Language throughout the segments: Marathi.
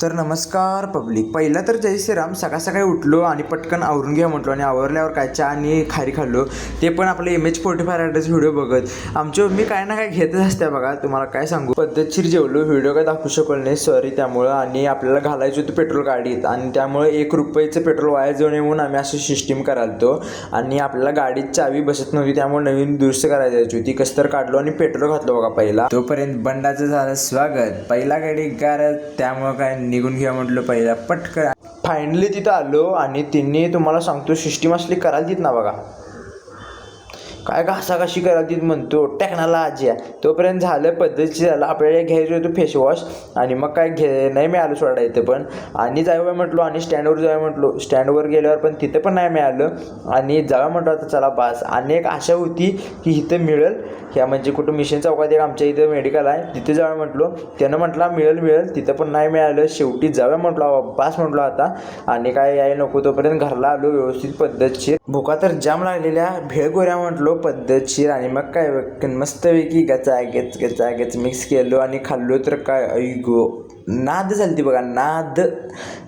तर नमस्कार पब्लिक. पहिला तर जय श्रीराम. सकाळ सकाळी उठलो आणि पटकन आवरून घ्या म्हटलो आणि आवरल्यावर काय चहा आणि खारी खाल्लो, ते पण आपलं MH45 ॲड्रेस व्हिडिओ बघत. आमच्या मी काय ना काय घेतच असते बघा. तुम्हाला काय सांगू, पद्धतशीर जेवलो. व्हिडिओ काय दाखवू शकलो नाही सॉरी. त्यामुळं आणि आपल्याला घालायचं होतं पेट्रोल गाडीत आणि त्यामुळे ₹1 पेट्रोल वाया जाऊ नये म्हणून आम्ही असं सिस्टीम करालतो. आणि आपल्याला गाडीत चावी बसत नव्हती त्यामुळे नवीन दुरुस्त करायची होती. कसं तर काढलो आणि पेट्रोल घातलो बघा पहिला. तोपर्यंत बंडाचं झालं स्वागत. पहिला गाडी गारत त्यामुळं काय निघून घ्या म्हटलं पहिला पटकन. फायनली तिथं आलो आणि तिने तुम्हाला सांगतो सिस्टीम असली करायला देत ना बघा. काय घासाघाशी करायला देत म्हणतो टेक्नाला आजी. तोपर्यंत झालं पद्धतशीर झालं. आपल्याला घ्यायचं होतं फेसवॉश आणि मग काय नाही मिळालं सोडा इथं पण. आणि जाऊया म्हटलो आणि स्टँडवर जाऊया म्हटलो. स्टँडवर गेल्यावर पण तिथं पण नाही मिळालं आणि जाऊया म्हटलं आता चला बास. आणि एक आशा होती की इथं मिळेल. ह्या म्हणजे कुठं मिशन चौकात एक आमच्या इथं मेडिकल आहे तिथे जाऊया म्हटलो. त्यानं म्हटलं मिळेल तिथं पण नाही मिळालं. शेवटी जाऊया म्हटलो बास म्हटलो आता. आणि काय याय नको. तोपर्यंत घरला आलो व्यवस्थित पद्धतशीर. भुका तर जाम लागलेल्या. भेळ गोऱ्या म्हटलो पद्धतशीर. आणि मग काय मस्तपैकी गचागच मिक्स केलो आणि खाल्लो तर काय ऐगो नाद झाली ती बघा नाद.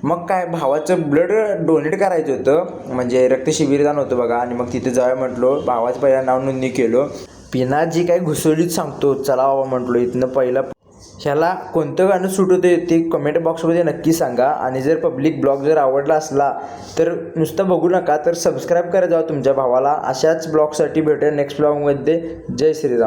मग काय भावाचं ब्लड डोनेट करायचं होतं म्हणजे रक्तशिबिर जाणं होतं बघा. आणि मग तिथे जाऊया म्हटलो. भावाचं पहिला नाव नोंदणी केलो. पिना जी काय घुसवलीच सांगतो चला बाबा म्हटलो इथनं पहिला. ह्याला कोणतं गाणं सूट होते ते कमेंट बॉक्समध्ये नक्की सांगा. आणि जर पब्लिक ब्लॉग जर आवडला असला तर नुसतं बघू नका तर सबस्क्राईब करा जावा तुमच्या भावाला. अशाच ब्लॉगसाठी भेटूया नेक्स्ट ब्लॉगमध्ये. जय श्रीराम.